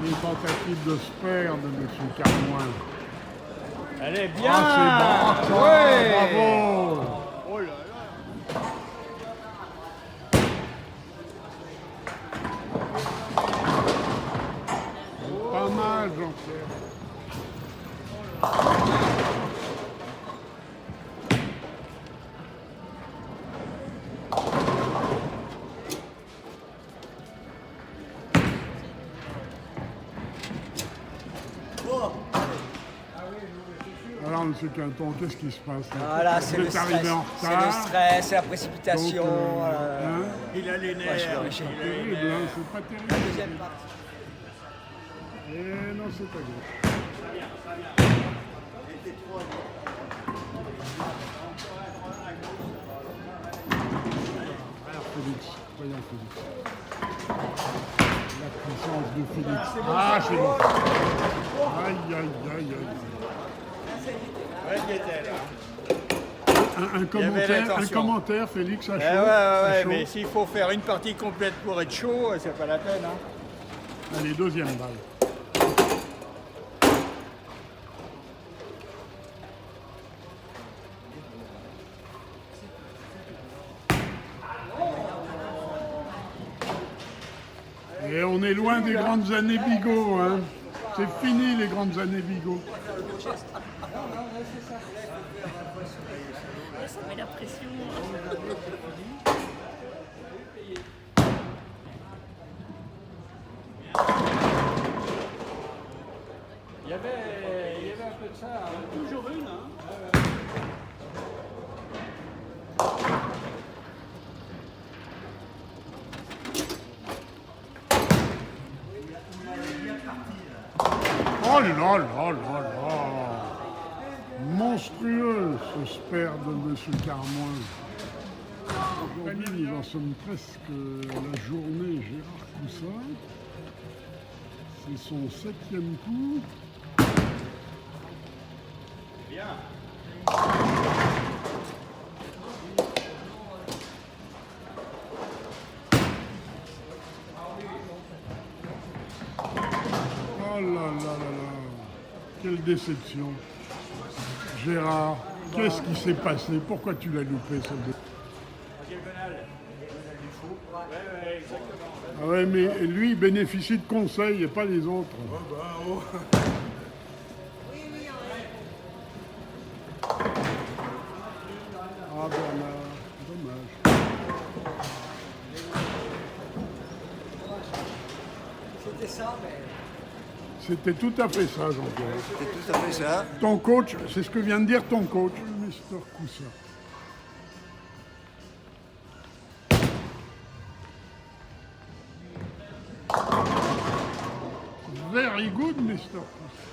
Les tentatives de se perdre de M. Carmoin. Elle est bien. Ah, c'est bon. Ouais. Bravo. Oh là là. Pas mal, Jean-Pierre. Alors, M. Quinton, qu'est-ce qui se passe là? Voilà, c'est Vous le êtes stress. arrivé en C'est le retard. stress, c'est la précipitation. Donc, hein, Il a les Ouais, nerfs. je vais il a arracher. les terrible, hein, nerfs. c'est pas terrible. Deuxième partie. Eh non, c'est pas gauche. Alors, Félix, voyons Félix. La puissance de Félix. Ah, c'est bon. Aïe, aïe, aïe, aïe. Ouais, il était là. Un l'intention. commentaire, Félix, à chaud. Eh ouais, à ouais, chaud. mais s'il faut faire une partie complète pour être chaud, c'est pas la peine. Hein. Allez, deuxième balle. Et on est loin des grandes années Bigot, hein. C'est fini les grandes années Bigot. Ça met la pression. Il y avait un peu de ça. Hein. Toujours une. Hein. Oh là là là là! Monstrueux ce spare de M. Carmoin. Aujourd'hui, nous en sommes presque à la journée Gérard Cousin. C'est son 7e coup. Bien. Oh là là là là! Quelle déception! Gérard, qu'est-ce qui s'est passé? Pourquoi tu l'as loupé celle-là? Diagonale. Diagonale du fou. Ouais, exactement. Ah ouais, mais lui, il bénéficie de conseils et pas les autres. Ah Bernard, dommage. C'était ça, mais. C'était tout à fait ça, Jean-Pierre. C'était tout à fait ça. Ton coach, c'est ce que vient de dire ton coach, Mr. Coussa. Very good, Mr. Coussa.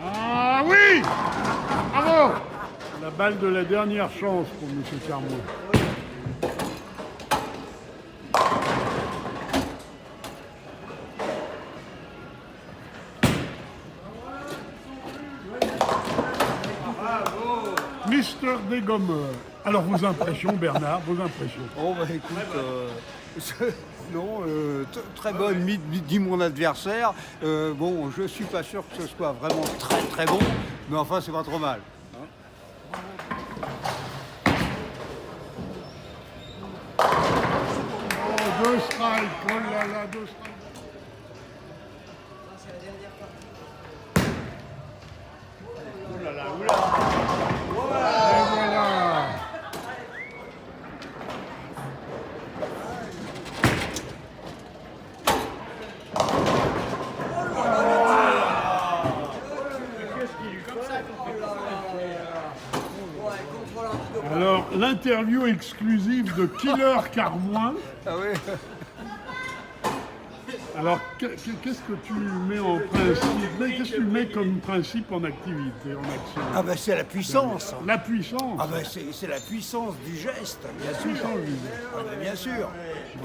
Ah oui! Bravo! La balle de la dernière chance pour M. Carmoin. Mister Dégommeur. Alors, vos impressions, Bernard, vos impressions. Oh bah écoute, non, très bonne, dit mon adversaire. Bon, je suis pas sûr que ce soit vraiment très très bon, mais enfin c'est pas trop mal. Oh, 2 strikes, oh là là, 2 strikes. C'est la dernière partie. Ouh là là, ouh là. Et voilà. l'interview exclusive de Killer Carmoin. Ah oui. Alors, qu'est-ce que tu mets en principe? Qu'est-ce que tu mets comme principe en activité, en action? Ah ben c'est la puissance. La puissance. Ah ben c'est la puissance du geste, bien sûr. Puissance du geste. Ah ben, bien sûr.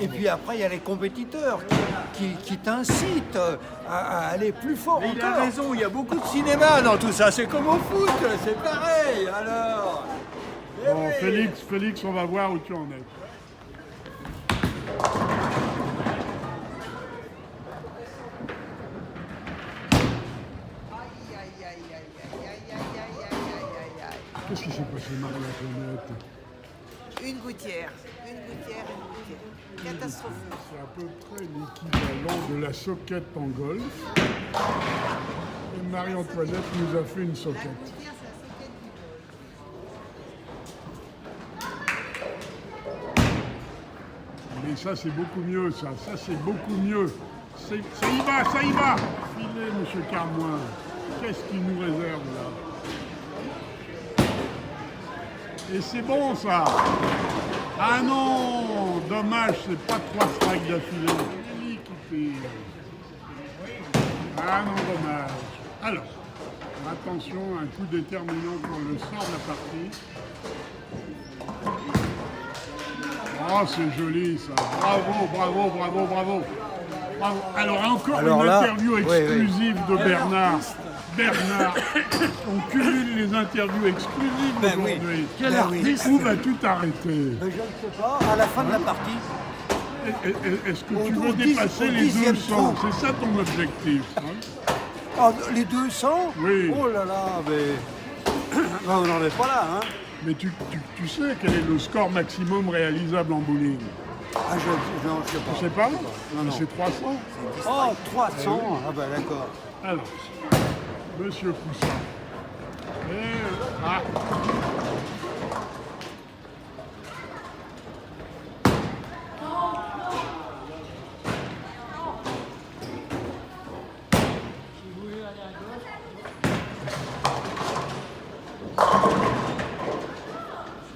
Et puis après, il y a les compétiteurs qui t'incitent à aller plus fort Mais il a encore. raison, il y a beaucoup de cinéma dans tout ça. C'est comme au foot, c'est pareil. Alors. Bon, Félix, on va voir où tu en es. Qu'est-ce qui s'est passé, Marie-Antoinette? Une gouttière. Catastrophe. C'est à peu près l'équivalent de la soquette en golf. Et Marie-Antoinette nous a fait une soquette. Gouttière, c'est la soquette du golf. Mais ça, c'est beaucoup mieux, ça. Ça, c'est beaucoup mieux. Ça y va, ça y va. Filez, monsieur Carmoin. Qu'est-ce qu'il nous réserve, là? Et c'est bon, ça. Ah non, dommage, c'est pas 3 strikes d'affilée. C'est lui qui tire. Ah non, dommage. Alors, attention, un coup déterminant pour le sort de la partie. Oh, c'est joli, ça. Bravo, bravo, bravo, bravo. Bravo. Alors, encore Alors une là, interview oui, exclusive de Bernard. Bernard, on cumule les interviews exclusives Ben oui. aujourd'hui. Quel artiste. Où vas-tu t'arrêter? Mais je ne sais pas, à la fin de la partie. Est-ce que Au- tu au veux dix- dépasser au les dixième 200? trou. C'est ça ton objectif, hein? Ah, les 200? Oui. Oh là là, mais. Ah, on n'en est pas là, hein. Mais tu sais quel est le score maximum réalisable en bowling? Ah, non, je sais pas. Tu sais pas? non. C'est 300. Oh, 300. Ah ben d'accord. Alors, monsieur Poussin. Ah.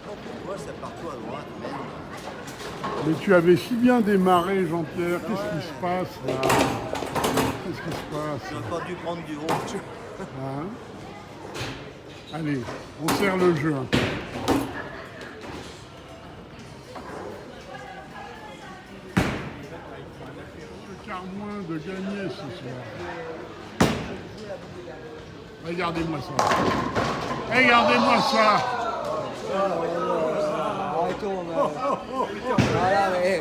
Pourquoi ça part tout à droite, merde? Mais tu avais si bien démarré, Jean-Pierre. Qu'est-ce qui se passe là? Qu'est-ce qui se passe? J'aurais pas dû prendre du haut. Hein? Allez, on serre le jeu un peu. Le Carmoin de gagner ce soir. Regardez-moi ça. Regardez-moi ça.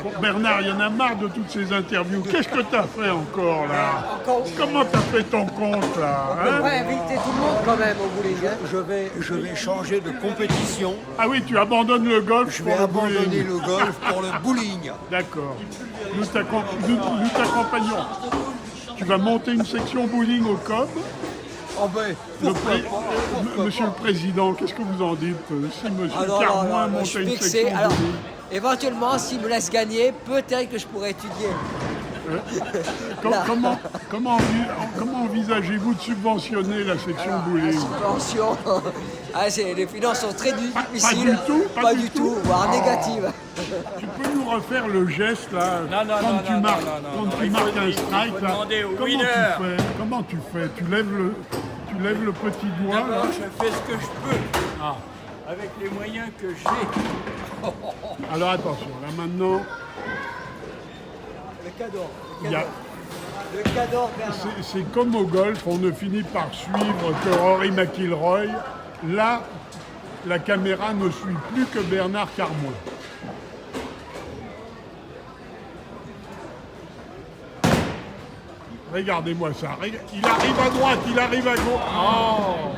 Bon, Bernard, il y en a marre de toutes ces interviews. Qu'est-ce que t'as fait encore là? Comment t'as fait ton compte là, hein? Ouais, inviter tout le monde quand même au bowling. Hein. Je vais changer de compétition. Ah oui, tu abandonnes le golf Je pour vais le abandonner bowling. le golf pour le bowling. D'accord. Nous t'accompagnons. Tu vas monter une section bowling au COB. Oh ben, Monsieur le Président, qu'est-ce que vous en dites si Monsieur Ah non, Carmoin je montait suis une vexé. section Alors, bowling? éventuellement, s'il me laisse gagner, peut-être que je pourrais étudier. Comment envisagez-vous de subventionner la section La bowling? subvention. Ah, les finances sont très difficiles. du tout, pas du tout. voire Oh. négatives. Tu peux nous refaire le geste là Non, non, quand non, tu non, marques, non, non, quand non. tu Il marques faut- un il strike faut là, demander au comment winner. tu fais? Tu lèves le petit doigt là. D'abord, je fais ce que je peux. Avec les moyens que j'ai. Alors attention, là maintenant, Le cadeau. il y a- Le cadeau, Bernard. c'est comme au golf, on ne finit par suivre que Rory McIlroy. Là, la caméra ne suit plus que Bernard Carmoin. Regardez-moi ça. Il arrive à droite, il arrive à gauche. Oh.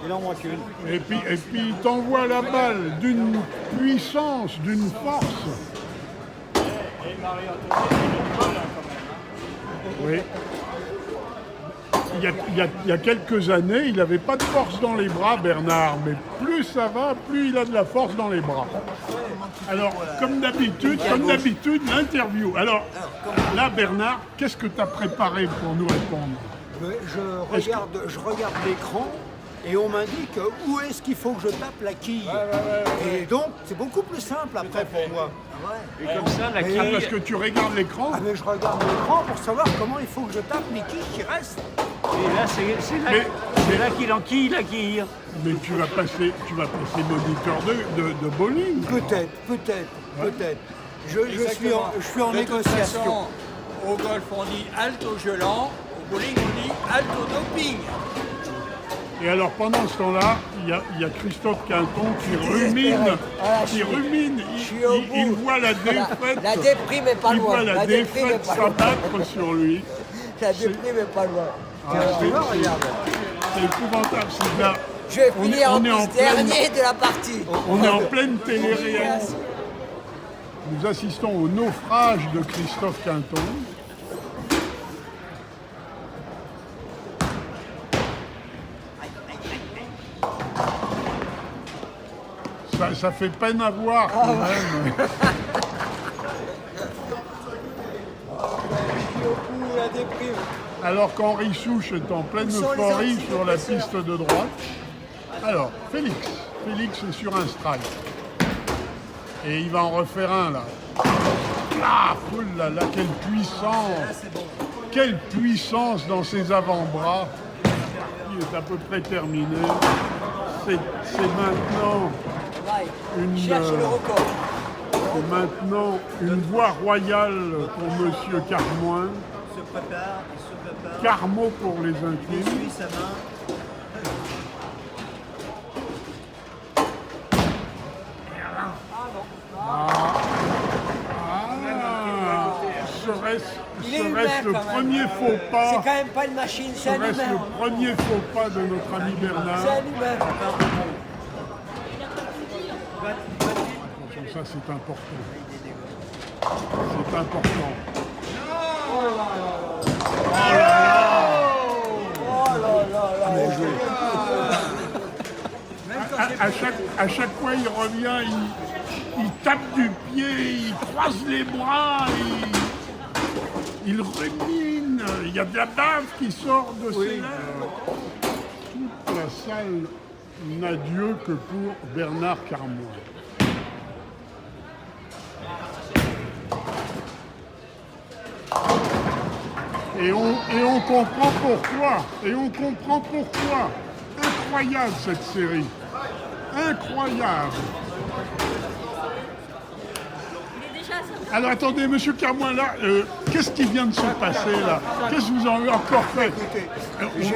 il en manque une. Et puis il t'envoie la balle d'une puissance, d'une force. Et Marie-Antoinette, elle est bonne, hein, quand même. Hein. Oui. Il y a quelques années, il n'avait pas de force dans les bras, Bernard. Mais plus ça va, plus il a de la force dans les bras. Alors, comme d'habitude, l'interview. Alors, là, Bernard, qu'est-ce que tu as préparé pour nous répondre? Je regarde l'écran et on m'indique où est-ce qu'il faut que je tape la quille. Et donc, c'est beaucoup plus simple après pour moi. Et comme ça, la Ah, quille. parce que tu regardes l'écran. Ah mais je regarde l'écran pour savoir comment il faut que je tape les quilles qui restent. Et là, c'est là, Mais- c'est là qu'il enquille la quille. Mais tu vas passer moniteur de bowling. Peut-être. Je suis en De toute négociation. façon, au golf, on dit halte au gelant, au bowling, on dit halte au doping. Et alors pendant ce temps-là, il y a Christophe Quinton qui désespéré. rumine, Voilà, je qui suis- rumine. je suis au Il bout. voit la défaite. La déprime est pas il loin. voit la déprime est défaite pas loin. s'abattre sur lui. La déprime est pas loin. C'est épouvantable. C'est là. Je vais On finir est- en on est en plus pleine- dernier de la partie. On est en pleine télé-réalité. Nous assistons au naufrage de Christophe Quinton. Ça fait peine à voir quand même. La déprime. Alors qu'Henri Souche est en pleine Où sont les euphorie sur la antidépresseurs piste de droite. Alors, Félix est sur un strike. Et il va en refaire un là. Ah, oh là là, quelle puissance! Quelle puissance dans ses avant-bras! Il est à peu près terminé. C'est maintenant une, Cherche le record. c'est maintenant une voie royale pour Monsieur Carmoin. Se prépare, il se prépare, Carmo pour les il intimes. suit sa main. Il est Serait-ce humain, le quand même. premier faux C'est pas? quand même pas une machine, c'est un Serait-ce humain. le premier faux pas de notre ami Bernard? C'est un humain. Attention, ça c'est important. C'est important. À chaque fois, il revient, il tape du pied, il croise les bras, il rumine. Il y a de la bave qui sort de ses lèvres. Toute la salle n'a Dieu que pour Bernard Carmoin. Et on comprend pourquoi. Et on comprend pourquoi. Incroyable cette série. Incroyable. Alors attendez, monsieur Carmoin, là, qu'est-ce qui vient de se passer là? Qu'est-ce que vous avez encore fait?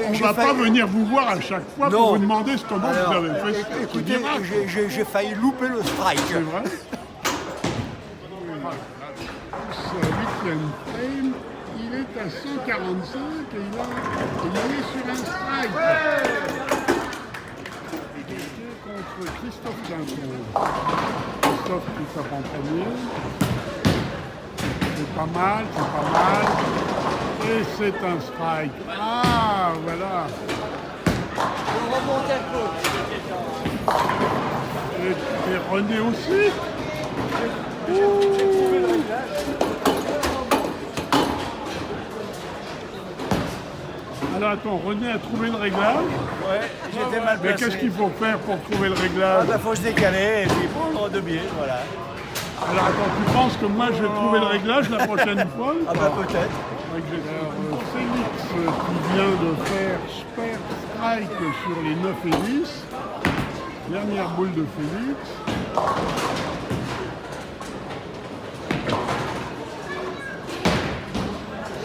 On ne va pas venir vous voir à chaque fois pour Non. vous demander comment Alors, vous avez fait ce écoutez, miracle. j'ai failli louper le strike. C'est vrai? Ce 8e frame, il est à 145 et il est sur un strike. Contre Christophe Quinton. Christophe qui tape en premier. C'est pas mal, c'est pas mal. Et c'est un strike. Ah, voilà. On remonte un peu. Et René aussi. Alors attends, René a trouvé le réglage. Ouais, j'étais mal Mais placé. qu'est-ce qu'il faut faire pour trouver le Ah réglage? bah faut se décaler et puis prendre deux biais, voilà. Alors attends, tu penses que moi je vais trouver le réglage la prochaine fois? Ah bah peut-être. Alors, Félix qui vient de faire super strike sur les 9 et 10. Dernière boule de Félix.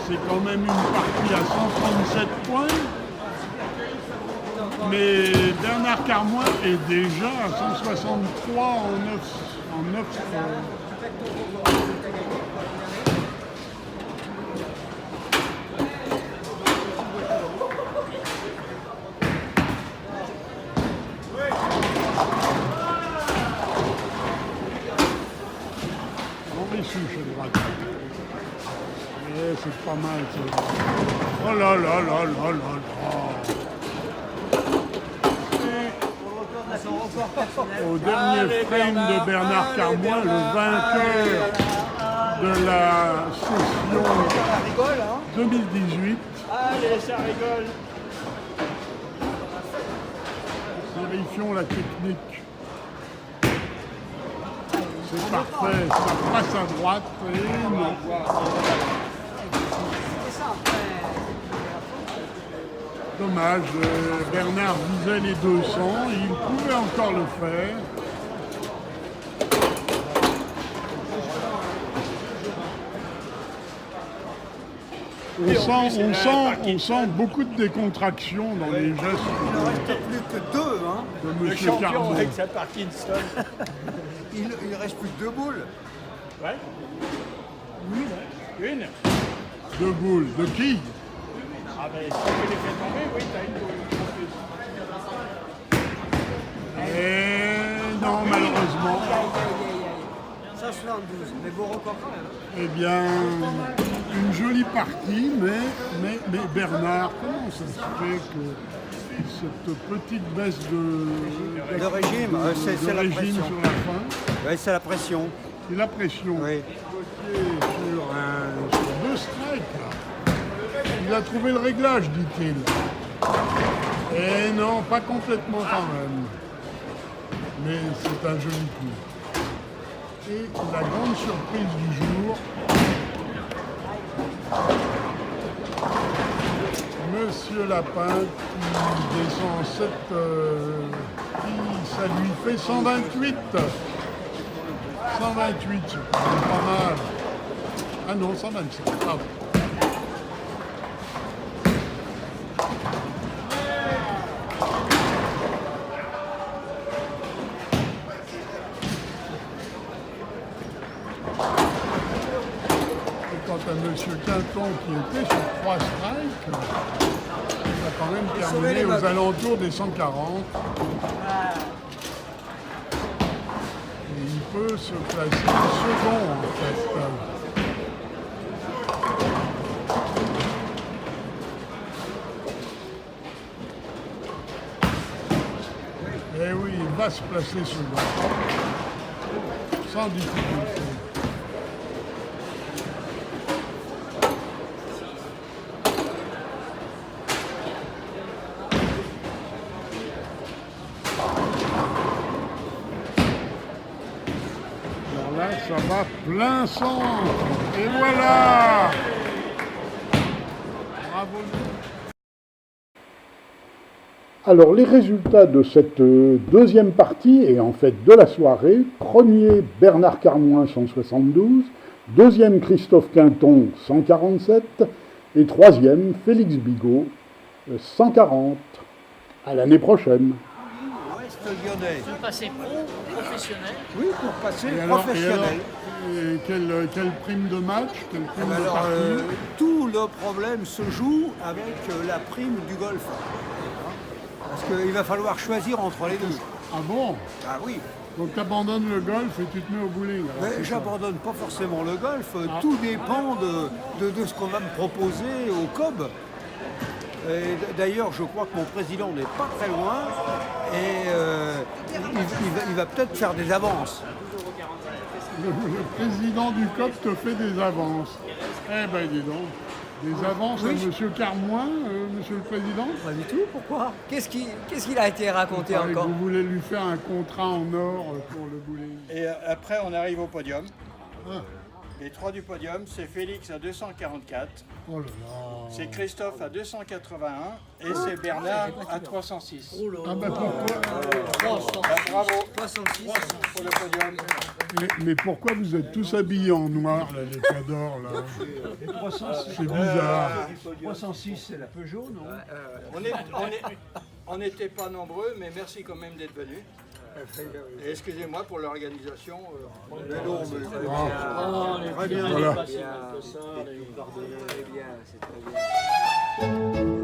C'est quand même une partie à 137 points. Mais Bernard Carmoin est déjà à 163 en 9. Henri Souche à droite. Eh, c'est pas mal, ça. Oh là là là là là là. Au dernier frame de Bernard Carmoin, le vainqueur de la session 2018. Allez, ça rigole. Vérifions la technique. C'est parfait, ça passe à droite et non. Dommage, Bernard visait les 200, il pouvait encore le faire. On sent beaucoup de décontraction dans les gestes Il ne reste plus que 2, hein. de Le M. champion Carmon. avec sa Parkinson. Il ne reste plus que 2 boules. Ouais. Une. Deux boules. De qui? Ah ben si tu les fais tomber, oui, t'as une boule. Et non, malheureusement. 172, mais beau record quand même. Eh bien, une jolie partie, mais Bernard, comment ça se fait que cette petite baisse de régime, c'est la régime pression. sur la fin, Oui, c'est la pression. c'est la pression. Oui. Sur 2 strikes, là. Il a trouvé le réglage, dit-il. Et non, pas complètement quand même. Mais c'est un joli coup. Et la grande surprise du jour, Monsieur Lapin qui descend 7, ça lui fait 128. 128, c'est pas mal. Ah non, 127, bravo. Quant à M. Quinton qui était sur 3 strikes, il a quand même terminé aux alentours des 140. Et il peut se placer second en fait. Eh oui, il va se placer second. Sans difficulté. Ça va plein centre. Et voilà. Bravo. Alors les résultats de cette deuxième partie, et en fait de la soirée: premier Bernard Carmoin 172, deuxième Christophe Quinton 147 et troisième Félix Bigot 140. À l'année prochaine. Ouest lyonnais. De passer professionnel. Oui, pour passer Et alors, professionnel. quelle prime de match, quelle prime de Alors, partie? tout le problème se joue avec la prime du golf. Parce qu'il va falloir choisir entre les deux. Ah bon? Ah oui, Donc tu abandonnes le golf et tu te mets au bowling. alors, mais c'est ça. j'abandonne pas forcément le golf. Tout dépend de ce qu'on va me proposer au COB. Et d'ailleurs, je crois que mon président n'est pas très loin et il va peut-être faire des avances. Le président du COP te fait des avances. Eh ben dis donc. Des avances à M. Carmoin, Monsieur le Président? Pas du tout, pourquoi Qu'est-ce qu'il a été raconté Pareil que encore? vous voulez lui faire un contrat en or pour le bowling. Et après, on arrive au podium. Ah, Les 3 du podium, c'est Félix à 244, oh là là. c'est Christophe à 281 et c'est Bernard à 306. Ah ben pourquoi, Bravo 66. pour le podium. mais pourquoi vous êtes tous habillés en noir, là, les cadors, là? C'est bizarre. 306, c'est la Peugeot, non On n'était pas nombreux, mais merci quand même d'être venus. Et excusez-moi pour l'organisation. Voilà. C'est bien, c'est très bien.